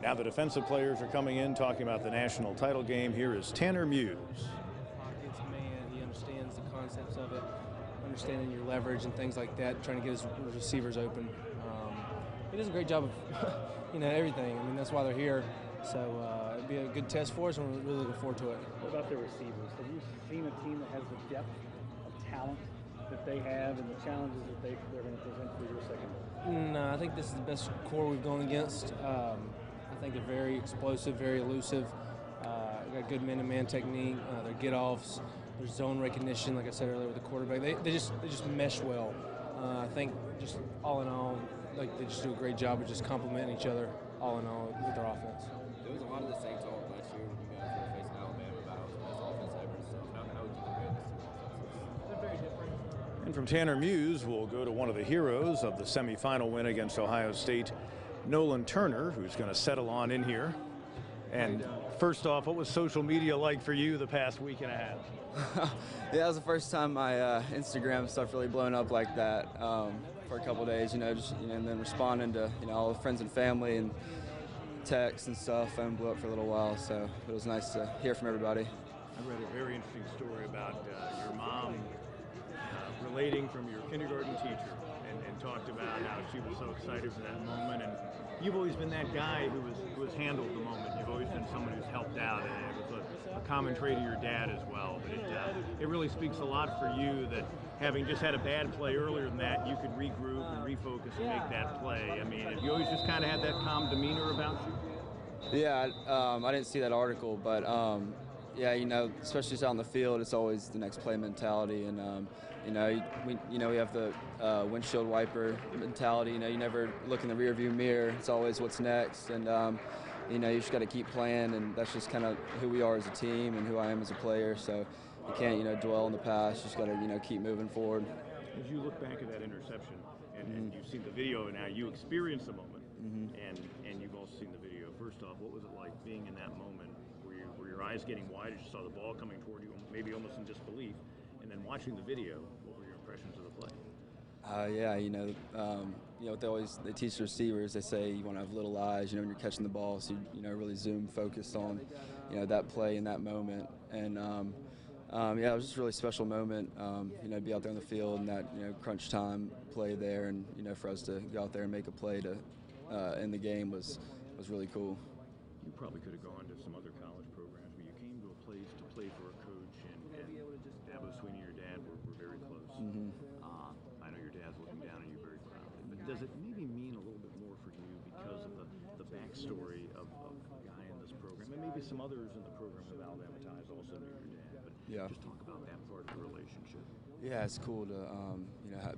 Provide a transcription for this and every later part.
Now the defensive players are coming in talking about the national title game. Here is Tanner Muse. Pockets, man, he understands the concepts of it, understanding your leverage and things like that, trying to get his receivers open. He does a great job of, everything. I mean, that's why they're here. So it'd be a good test for us, and we're really looking forward to it. What about the receivers? Have you seen a team that has the depth of talent that they have and the challenges that they're going to present for your second? No, I think this is the best core we've gone against. I think they're very explosive, very elusive. Got good man-to-man technique. Their get-offs, their zone recognition, like I said earlier with the quarterback. They just mesh well. I think just all in all, like they just do a great job of just complementing each other all in all with their offense. There was a lot of the same talk last year when you guys were facing Alabama about the best offense ever. So how would you compare these two offenses? They're very different. And from Tanner Muse, we'll go to one of the heroes of the semifinal win against Ohio State, Nolan Turner, who's going to settle on in here. And first off, what was social media like for you the past week and a half? Yeah, that was the first time my Instagram stuff really blown up like that for a couple of days, and then responding to all the friends and family and texts and stuff, and blew up for a little while. So it was nice to hear from everybody. I read a very interesting story about your mom relating from your kindergarten teacher and talked about how she was so excited for that moment. And you've always been that guy who has handled the moment. You've always been someone who's helped out, and it was a common trait of your dad as well. But it really speaks a lot for you that having just had a bad play earlier than that, you could regroup and refocus and make that play. I mean, have you always just kind of had that calm demeanor about you? Yeah, I didn't see that article, but yeah, especially out on the field, it's always the next play mentality, and we have the windshield wiper mentality. You never look in the rearview mirror. It's always what's next, and you just got to keep playing, and that's just kind of who we are as a team and who I am as a player. So you can't dwell in the past. You just got to keep moving forward. As you look back at that interception, and you've seen the video, and now you experienced the moment, and you've also seen the video. First off, what was it like being in that moment? Were your eyes getting wide as you saw the ball coming toward you, maybe almost in disbelief? And then watching the video, what were your impressions of the play? They teach the receivers. They say you want to have little eyes, when you're catching the ball, so you really zoom, focus on, that play in that moment. And it was just a really special moment, to be out there on the field and that crunch time play there, and for us to go out there and make a play to end the game was really cool. You probably could have gone to some other college programs, but you came to a place to play for a coach, and Dabo Swinney, your dad, were very close. I know your dad's looking down on you very proudly, but does it maybe mean a little bit more for you because of the backstory of a guy in this program, and maybe some others in the program of Alabama ties also knew your dad, but just talk about that part of the relationship. Yeah, it's cool to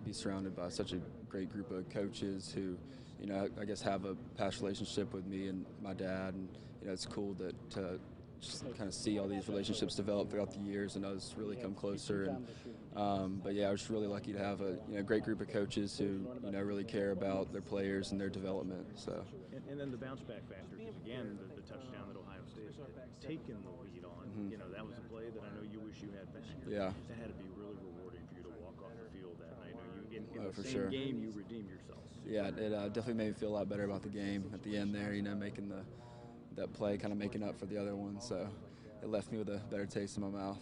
be surrounded by such a great group of coaches who, I guess have a past relationship with me and my dad, and it's cool to just kind of see all these relationships develop throughout the years and us really come closer. And but yeah, I was really lucky to have a great group of coaches who really care about their players and their development. So. And then the bounce back factor, because again, the touchdown that Ohio State had taken the lead on, that was a play that I know you wish you had back. Yeah. That had to be really rewarding for you to walk off the field that night. In the for same sure. game, you redeemed yourself. Yeah, it definitely made me feel a lot better about the game at the end there. Making that play, kind of making up for the other one. So it left me with a better taste in my mouth.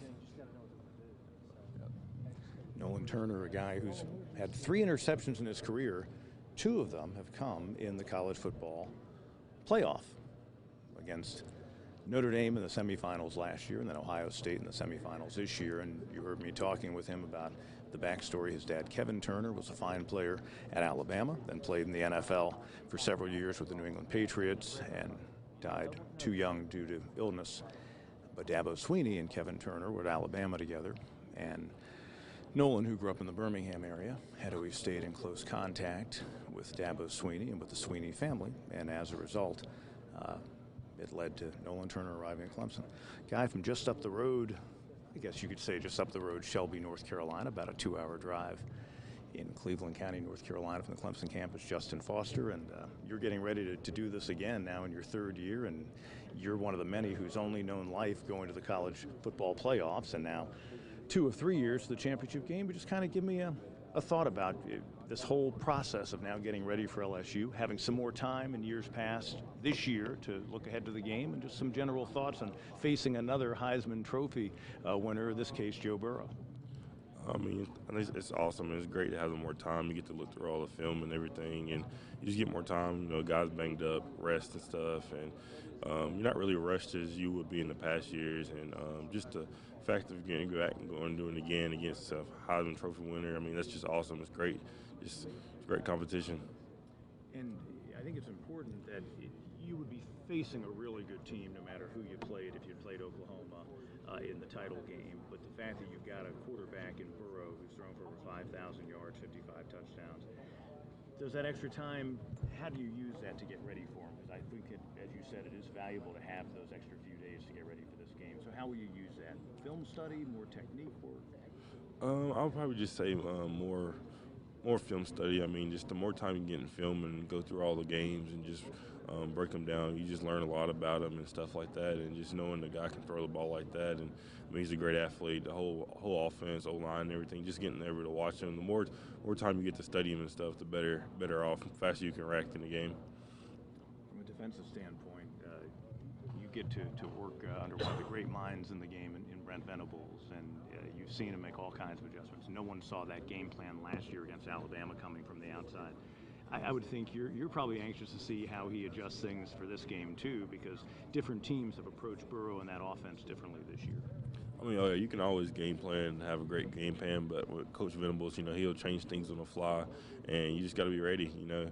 Nolan Turner, a guy who's had 3 interceptions in his career. 2 of them have come in the college football playoff against Notre Dame in the semifinals last year, and then Ohio State in the semifinals this year. And you heard me talking with him about the backstory. His dad, Kevin Turner, was a fine player at Alabama, then played in the NFL for several years with the New England Patriots, and died too young due to illness. But Dabo Swinney and Kevin Turner were at Alabama together, and Nolan, who grew up in the Birmingham area, had always stayed in close contact with Dabo Swinney and with the Swinney family, and as a result, it led to Nolan Turner arriving at Clemson. Guy from just up the road, I guess you could say just up the road, Shelby, North Carolina, about a 2-hour drive in Cleveland County, North Carolina, from the Clemson campus, Justin Foster. And you're getting ready to do this again now in your 3rd year, and you're one of the many who's only known life going to the college football playoffs, and now 2 of 3 years to the championship game. But just kind of give me a thought about this whole process of now getting ready for LSU, having some more time in years past this year to look ahead to the game, and just some general thoughts on facing another Heisman Trophy winner, in this case, Joe Burrow. I mean, it's awesome. It's great to have more time. You get to look through all the film and everything, and you just get more time. You know, guys banged up, rest and stuff, and you're not really rushed as you would be in the past years. And just the fact of getting back and going and doing it again against a Heisman Trophy winner, I mean, that's just awesome. It's great. It's great competition. And I think it's important that you would be facing a really good team no matter who you played, if you played Oklahoma in the title game. But the fact that you've got a quarterback in Burrow who's thrown for over 5,000 yards, 55 touchdowns, does that extra time, how do you use that to get ready for him? Because I think, as you said, it is valuable to have those extra few days to get ready for this game. So how will you use that? Film study, more technique work? I'll probably just say more film study. I mean, just the more time you get in film and go through all the games and just break them down, you just learn a lot about them and stuff like that. And just knowing the guy can throw the ball like that, and I mean, he's a great athlete. The whole offense, O-line, and everything. Just getting able to watch him. The more time you get to study him and stuff, the better off, the faster you can react in the game. From a defensive standpoint, you get to work under one of the great minds in the game in Brent Venables, and you've seen him make all kinds of adjustments. No one saw that game plan last year against Alabama coming from the outside. I would think you're probably anxious to see how he adjusts things for this game too, because different teams have approached Burrow and that offense differently this year. I mean, you can always game plan and have a great game plan, but with Coach Venables, you know, he'll change things on the fly, and you just got to be ready. You know,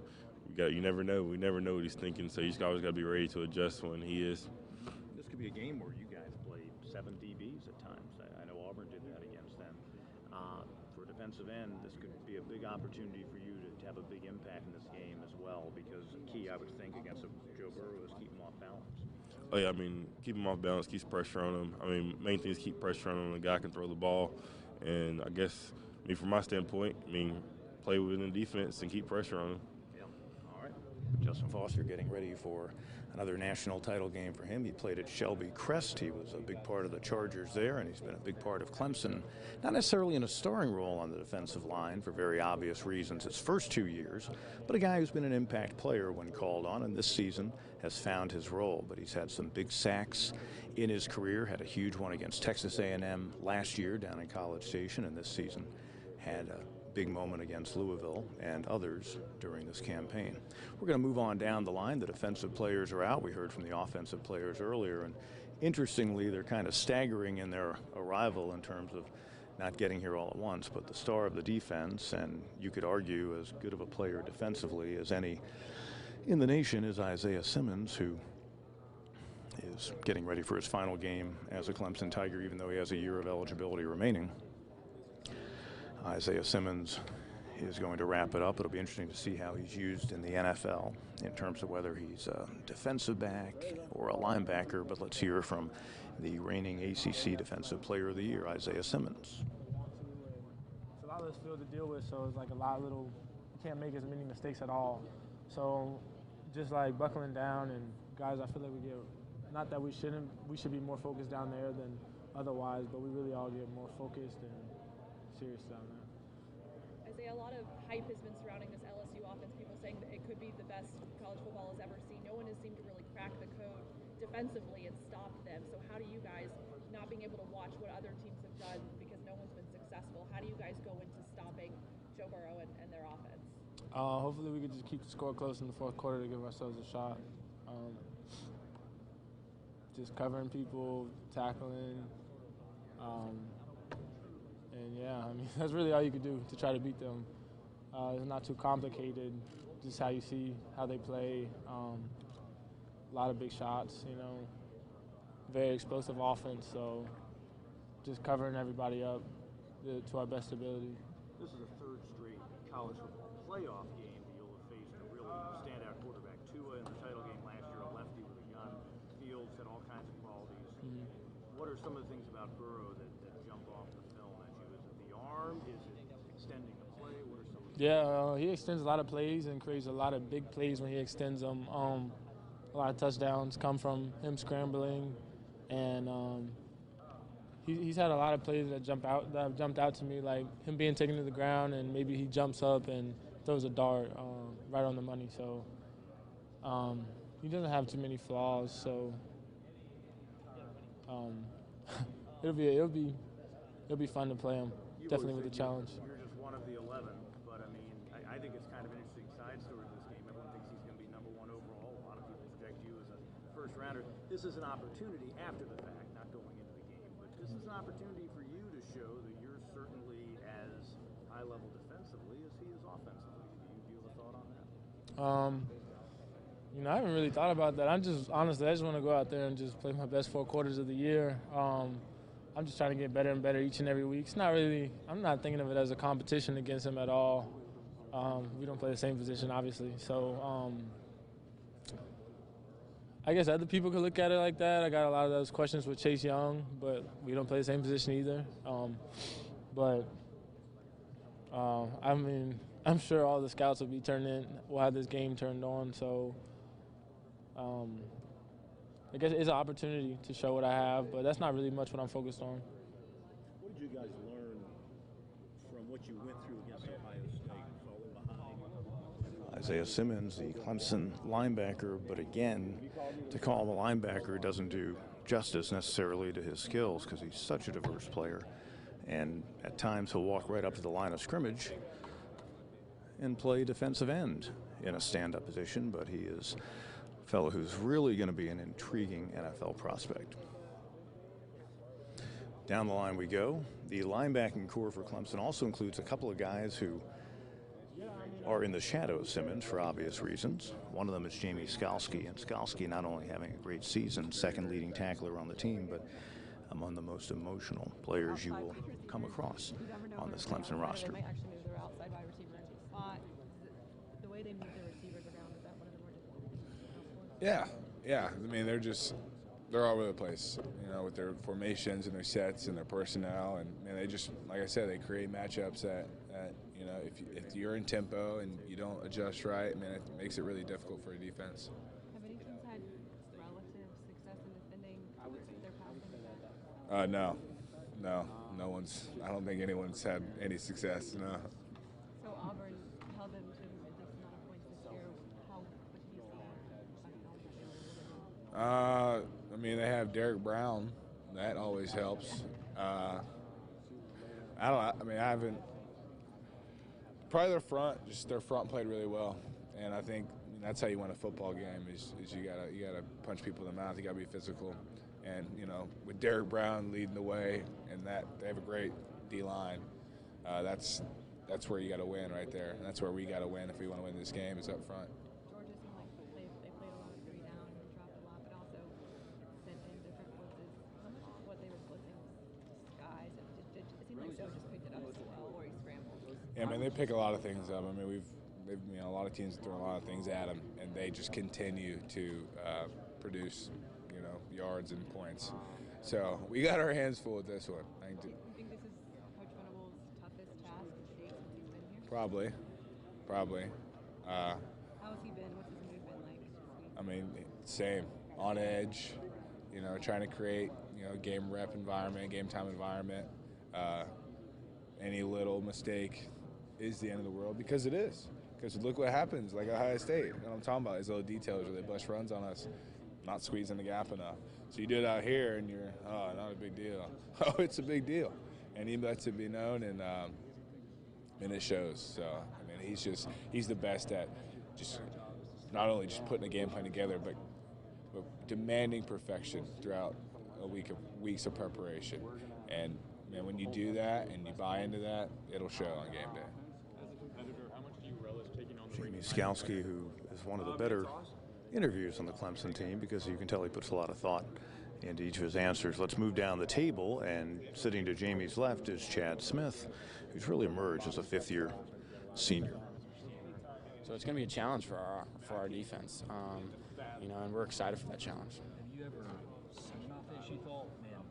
you never know. We never know what he's thinking, so you just always got to be ready to adjust when he is. This could be a game where you guys played 7 DBs at times. I know Auburn did that against them. For a defensive end, this could be a big opportunity for you to have a big impact in this game as well, because the key, I would think, against Joe Burrow is keep him off balance. Oh, yeah, I mean, keep him off balance, keeps pressure on him. I mean, main thing is keep pressure on him. The guy can throw the ball. And I guess, I mean, from my standpoint, I mean, play within the defense and keep pressure on him. Yeah. All right. Justin Foster getting ready for another national title game for him. He played at Shelby Crest. He was a big part of the Chargers there, and he's been a big part of Clemson. Not necessarily in a starring role on the defensive line for very obvious reasons his first 2 years, but a guy who's been an impact player when called on, and this season has found his role. But he's had some big sacks in his career, had a huge one against Texas A&M last year down in College Station, and this season had a big moment against Louisville and others during this campaign. We're going to move on down the line. The defensive players are out. We heard from the offensive players earlier, and interestingly, they're kind of staggering in their arrival in terms of not getting here all at once, but the star of the defense, and you could argue as good of a player defensively as any in the nation, is Isaiah Simmons, who is getting ready for his final game as a Clemson Tiger, even though he has a year of eligibility remaining. Isaiah Simmons is going to wrap it up. It'll be interesting to see how he's used in the NFL in terms of whether he's a defensive back or a linebacker, but let's hear from the reigning ACC Defensive Player of the Year, Isaiah Simmons. It's a lot of this field to deal with, so it's like a lot of you can't make as many mistakes at all. So just like buckling down, and guys, I feel like not that we should be more focused down there than otherwise, but we really all get more focused and serious down there. Isaiah, a lot of hype has been surrounding this LSU offense, people saying that it could be the best college football has ever seen. No one has seemed to really crack the code defensively and stop them. So how do you guys, not being able to watch what other teams have done because no one's been successful, how do you guys go into stopping Joe Burrow and their offense? Hopefully we can just keep the score close in the fourth quarter to give ourselves a shot. Just covering people, tackling, and yeah, I mean, that's really all you could do to try to beat them. It's not too complicated, just how you see how they play. A lot of big shots, you know, very explosive offense, so just covering everybody up to our best ability. This is the third straight college football playoff game that you'll have faced a really standout quarterback. Tua in the title game last year, a lefty with a gun. Fields had all kinds of qualities. Mm-hmm. What are some of the things about Burrow that jump off the film at you? Is it the arm? Is it extending the play? What are some of the he extends a lot of plays and creates a lot of big plays when he extends them. A lot of touchdowns come from him scrambling, and he's had a lot of plays that have jumped out to me, like him being taken to the ground and maybe he jumps up and throws a dart right on the money. So he doesn't have too many flaws. So it'll be fun to play him. Definitely with the challenge. You're just one of the 11, but I mean, I think it's kind of an interesting side story to this game. Everyone thinks he's going to be number 1 overall. A lot of people project you as a first rounder. This is an opportunity after the fact, not going into the game, but this is an opportunity for you to show that you're certainly as high level defensively as he is offensively. Do you have a thought on that? I haven't really thought about that. I just want to go out there and just play my best 4 quarters of the year. I'm just trying to get better and better each and every week. I'm not thinking of it as a competition against him at all. We don't play the same position, obviously. So I guess other people could look at it like that. I got a lot of those questions with Chase Young, but we don't play the same position either. I'm sure all the scouts will have this game turned on. So I guess it's an opportunity to show what I have, but that's not really much what I'm focused on. What did you guys learn from what you went through against Ohio State, falling behind? Isaiah Simmons, the Clemson linebacker, but again, to call him a linebacker doesn't do justice necessarily to his skills because he's such a diverse player. And at times he'll walk right up to the line of scrimmage and play defensive end in a stand-up position, but he is a fellow who's really going to be an intriguing NFL prospect. Down the line we go. The linebacking core for Clemson also includes a couple of guys who are in the shadow of Simmons for obvious reasons. One of them is Jamie Skalski, and Skalski not only having a great season, second leading tackler on the team, but among the most emotional players you will come across on this Clemson roster. They might actually move their outside wide receiver into a spot. The way they move their receivers around, is that one of the more difficult things? Yeah. I mean, they're all over the place, with their formations and their sets and their personnel, and they just, like I said, they create matchups that if you're in tempo and you don't adjust right, it makes it really difficult for a defense. Have any teams had relative success in defending their passing? No one's. I don't think anyone's had any success. No. So Auburn held them to this amount of points this year. How much do you see that? They have Derek Brown. That always helps. I haven't. Probably their front played really well, and I think that's how you win a football game. Is you gotta punch people in the mouth. You gotta be physical, and with Derek Brown leading the way, and that they have a great D line. That's where you gotta win right there, and that's where we gotta win if we want to win this game. Is up front. Georgia seemed like they played a lot of 3 down and dropped a lot, but also sent in different blitzes. What they were blitzing skies, it seemed like Joe just picked it up as well, or he scrambled. Yeah, they pick a lot of things up. A lot of teams throw a lot of things at them, and they just continue to produce, yards and points. So we got our hands full with this one. You think this is Coach Venables' toughest task to date since he's been here? Probably. How has he been? What's his mood been like? Same. On edge, trying to create, game rep environment, game time environment. Any little mistake is the end of the world, because it is. Because look what happens, like Ohio State. What I'm talking about is little details where they bust runs on us, not squeezing the gap enough. So you do it out here, and you're, not a big deal. Oh, it's a big deal. And he lets it be known, and it shows. So, he's the best at just not only just putting a game plan together, but demanding perfection throughout weeks of preparation. And when you do that and you buy into that, it'll show on game day. As a competitor, how much do you relish taking on the Jamie Skalski, who is one of the better interviews on the Clemson team, because you can tell he puts a lot of thought into each of his answers. Let's move down the table, and sitting to Jamie's left is Chad Smith, who's really emerged as a fifth-year senior. So it's going to be a challenge for our defense, and we're excited for that challenge. Have you ever seen offense you thought, man,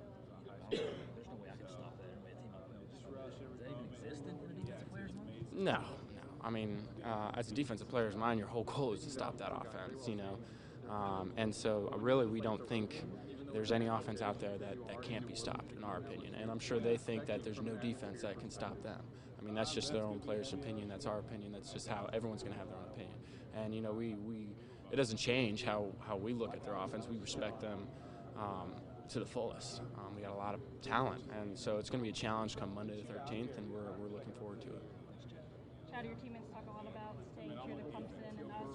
there's no way I can stop that and team up? Does that even exist in a defensive player's mind? No. As a defensive player's mind, your whole goal is to stop that offense, and so really we don't think there's any offense out there that can't be stopped, in our opinion. And I'm sure they think that there's no defense that can stop them. I mean, that's just their own player's opinion. That's our opinion. That's just how everyone's going to have their own opinion. And, you know, it doesn't change how we look at their offense. We respect them to the fullest. We got a lot of talent, and so it's going to be a challenge come Monday the 13th, and we're looking forward to it. Chad, your teammates talk a lot about staying true to Clemson and us.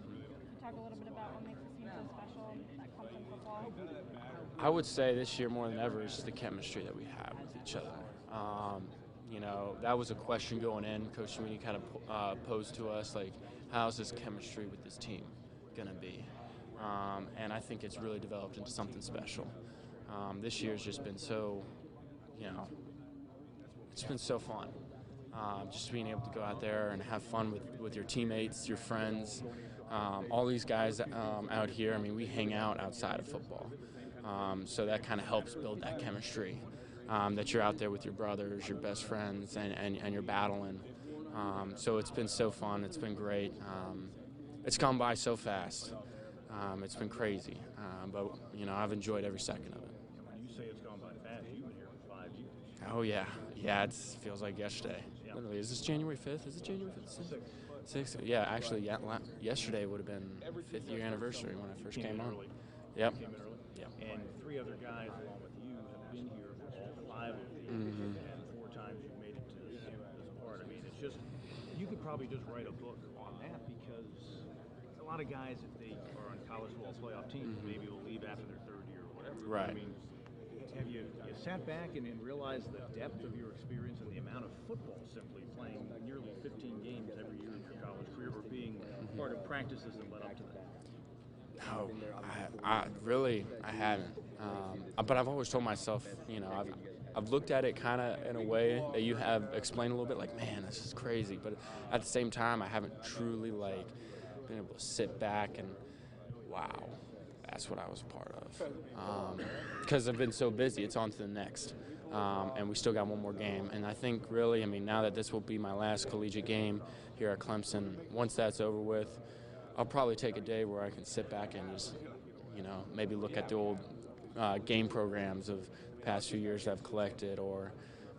Can you talk a little bit about what makes this team so special and that Clemson football? I would say this year more than ever is the chemistry that we have with each other. You know, that was a question going in. Coach Sweeney kind of posed to us, like, how's this chemistry with this team going to be? And I think it's really developed into something special. This year's just been so, you know, it's been so fun. Just being able to go out there and have fun with your teammates, your friends, all these guys out here. I mean, we hang out outside of football. So that kind of helps build that chemistry, that you're out there with your brothers, your best friends, and you're battling. So it's been so fun. It's been great. It's gone by so fast. It's been crazy. But, you know, I've enjoyed every second of it. When you say it's gone by fast, you've been here for 5 years. Oh, yeah. Yeah, it feels like yesterday. Yeah. Literally, is this January 5th? Is it January 5th? 6th? Yeah, actually, yesterday would have been 5th year anniversary when I first came on. Yep. Came in early. Yep. And 3 other guys along with you have been here, all 5 of you, and 4 times you've made it to this part. I mean, it's just, you could probably just write a book on that, because a lot of guys, if they are on college football playoff teams, maybe will leave after their 3rd year or whatever. Right. I mean, have you sat back and realized the depth of your experience and the amount of football simply playing nearly 15 games every year in your college career, or being part of practices that led up to that? No, I haven't. But I've always told myself, you know, I've looked at it kind of in a way that you have explained a little bit, like, man, this is crazy. But at the same time, I haven't truly, like, been able to sit back and, wow, that's what I was a part of. Because I've been so busy, it's on to the next. And we still got one more game. And I think really, I mean, now that this will be my last collegiate game here at Clemson, once that's over with, I'll probably take a day where I can sit back and just, you know, maybe look at the old game programs of the past few years that I've collected, or,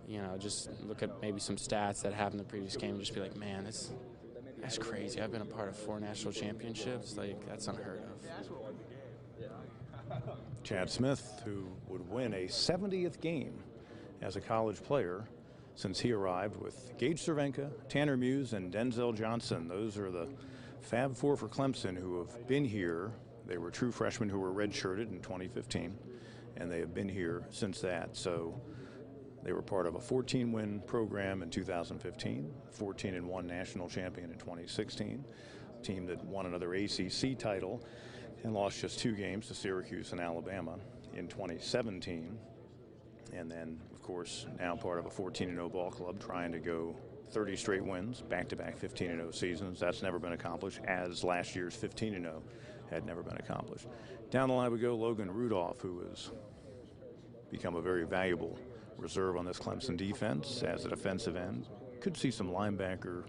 you know, just look at maybe some stats that happened in the previous game and just be like, man, that's crazy. I've been a part of 4 national championships. Like, that's unheard of. Chad Smith, who would win a 70th game as a college player since he arrived with Gage Cervenka, Tanner Muse, and Denzel Johnson. Those are the Fab 4 for Clemson who have been here. They were true freshmen who were redshirted in 2015, and they have been here since that. So they were part of a 14-win program in 2015, 14-1 national champion in 2016, a team that won another ACC title and lost just 2 games to Syracuse and Alabama in 2017. And then, of course, now part of a 14-0 ball club trying to go 30 straight wins, back-to-back 15-0 seasons. That's never been accomplished, as last year's 15-0 had never been accomplished. Down the line we go, Logan Rudolph, who has become a very valuable reserve on this Clemson defense as a defensive end. Could see some linebacker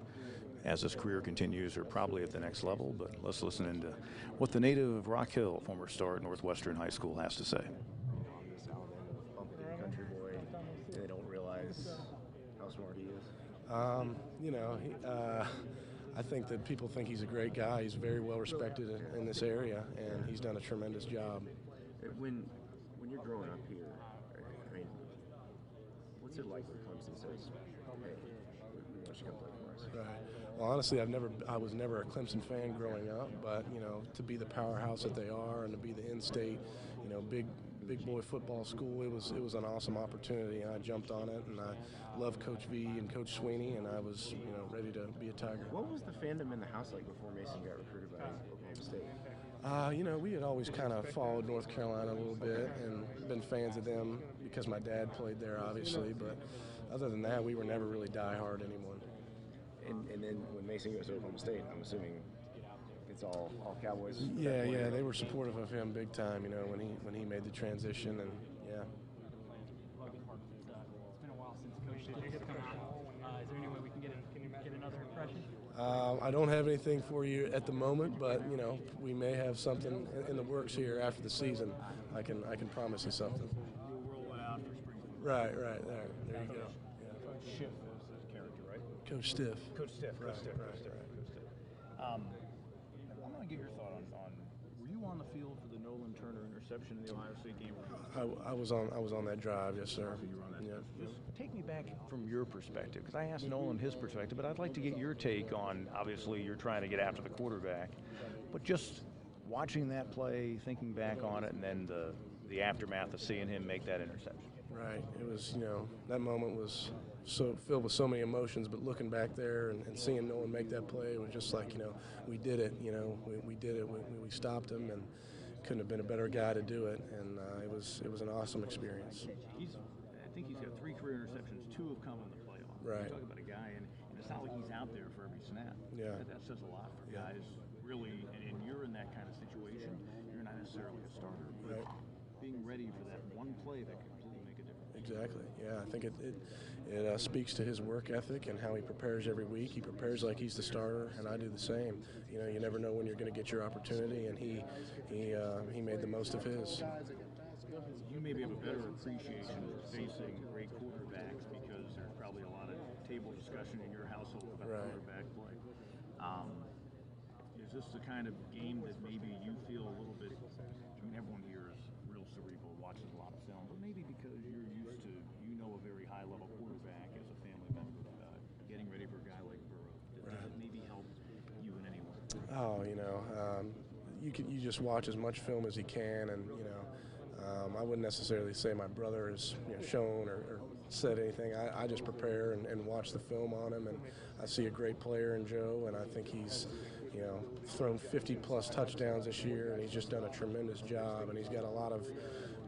as his career continues, or probably at the next level. But let's listen into what the native of Rock Hill, former star at Northwestern High School, has to say. This Alabama bumpkin country boy, they don't realize how smart he is. You know, I think that people think he's a great guy. He's very well respected in this area, and he's done a tremendous job. When you're growing up here, I mean, what's it like when Clemson says, "Hey, we want you to come play for us"? Right. Well, honestly, I was never a Clemson fan growing up, but, you know, to be the powerhouse that they are and to be the in-state, you know, big boy football school, it was an awesome opportunity. I jumped on it, and I love Coach V and Coach Sweeney, and I was, you know, ready to be a Tiger. What was the fandom in the house like before Mason got recruited by Oklahoma State? You know, we had always kind of followed North Carolina a little bit and been fans of them because my dad played there, obviously. But other than that, we were never really diehard anyone. And then when Mason goes to Oklahoma State, I'm assuming it's all Cowboys. Yeah, they were supportive of him big time. You know, when he made the transition, and yeah. It's been a while since Coach Stoops has come out. Is there any way we can get another impression? I don't have anything for you at the moment, but you know we may have something in the works here after the season. I can promise you something. We'll roll it out for spring. Right, there you go. Yeah. Coach Schiff is the character, right? Coach Stiff. Coach Stiff. Right. I want to get your thought on. Were you on the field for the Nolan Turner interception in the Ohio State game? I was on that drive, yes, sir. So you were on that. Yeah. Just take me back from your perspective, because I asked Nolan his perspective, but I'd like to get your take on, obviously you're trying to get after the quarterback, but just watching that play, thinking back on it, and then the aftermath of seeing him make that interception. Right. It was, that moment was so filled with so many emotions, but looking back there and seeing Nolan make that play, it was just like, we did it, we did it. We stopped him, and couldn't have been a better guy to do it, and it was an awesome experience. I think he's got 3 career interceptions. 2 have come in the playoffs. Right. You talk about a guy, and it's not like he's out there for every snap. Yeah. That says a lot for guys, really, and you're in that kind of situation. You're not necessarily a starter, but being ready for that one play that could completely make a difference. Exactly. Yeah, I think it speaks to his work ethic and how he prepares every week. He prepares like he's the starter, and I do the same. You never know when you're going to get your opportunity, and he made the most of his. You maybe have a better appreciation for facing great quarterbacks because there's probably a lot of table discussion in your household about quarterback play. Is this the kind of game that maybe you feel a little bit? I mean, everyone here is real cerebral, watches a lot of film, but maybe because you're used to, a very high-level quarterback as a family member, getting ready for a guy like Burrow. Does it maybe help you in any way? Oh, you just watch as much film as he can, and I wouldn't necessarily say my brother has shown or said anything. I just prepare and watch the film on him, and I see a great player in Joe, and I think he's thrown 50-plus touchdowns this year, and he's just done a tremendous job, and he's got a lot of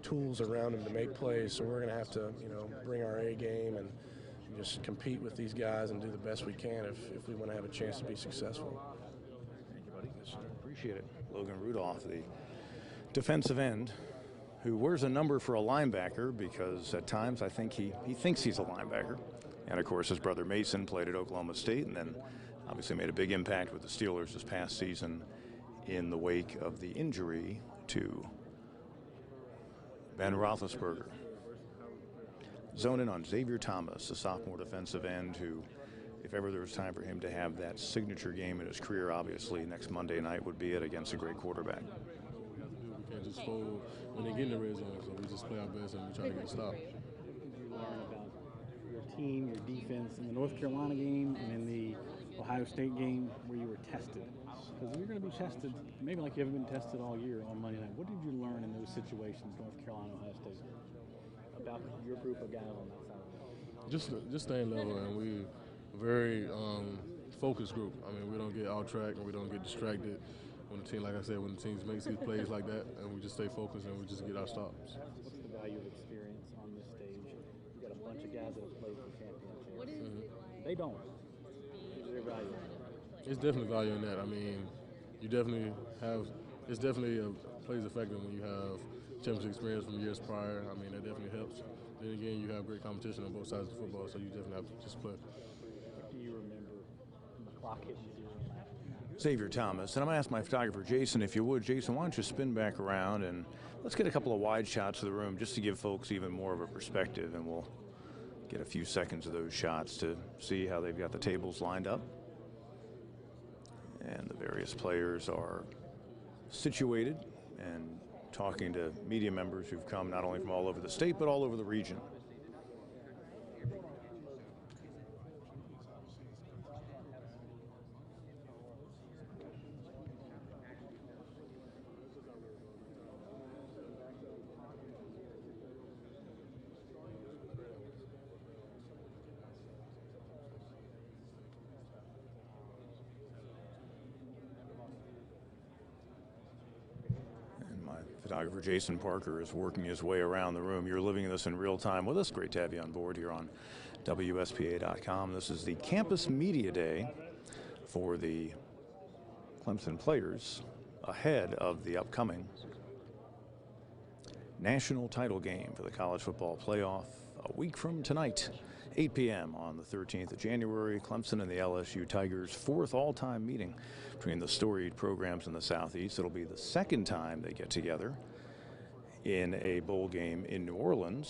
tools around him to make plays. So we're going to have to bring our A game and just compete with these guys and do the best we can if we want to have a chance to be successful. Thank you, buddy. Yes, sir. Appreciate it. Logan Rudolph, the defensive end, who wears a number for a linebacker because at times I think he thinks he's a linebacker. And of course his brother Mason played at Oklahoma State and then obviously made a big impact with the Steelers this past season in the wake of the injury to Ben Roethlisberger. Zoning on Xavier Thomas, a sophomore defensive end who, if ever there was time for him to have that signature game in his career, obviously next Monday night would be it against a great quarterback. We can't just fold when they get in the red zone, so we just play our best and we try to get a stop. What did you learn about your team, your defense in the North Carolina game and in the Ohio State game where you were tested? Because you're going to be tested, maybe like you haven't been tested all year on Monday night. What did you learn in those situations, North Carolina, Ohio State, about your group of guys on that side of it? Just staying level, and we very focused group. I mean, we don't get off track and we don't get distracted. When the team, like I said, when the team makes these plays like that, and we just stay focused and we just get our stops. What's the value of experience on this stage? You've got a bunch of guys that have played for championships. What is it like? They don't. Their value. It's definitely value in that. I mean, you definitely have. It's definitely plays effective when you have championship experience from years prior. I mean, that definitely helps. Then again, you have great competition on both sides of the football, so you definitely have to just play. What do you remember when the clock hit 0? Xavier Thomas. And I'm going to ask my photographer, Jason, if you would. Jason, why don't you spin back around and let's get a couple of wide shots of the room just to give folks even more of a perspective, and we'll get a few seconds of those shots to see how they've got the tables lined up. And the various players are situated and talking to media members who've come not only from all over the state, but all over the region. Photographer Jason Parker is working his way around the room. You're living this in real time with us. Great to have you on board here on WSPA.com. This is the Campus Media Day for the Clemson players ahead of the upcoming national title game for the college football playoff a week from tonight 8 p.m. on the 13th of January. Clemson and the LSU Tigers' 4th all-time meeting between the storied programs in the Southeast. It'll be the 2nd time they get together in a bowl game in New Orleans.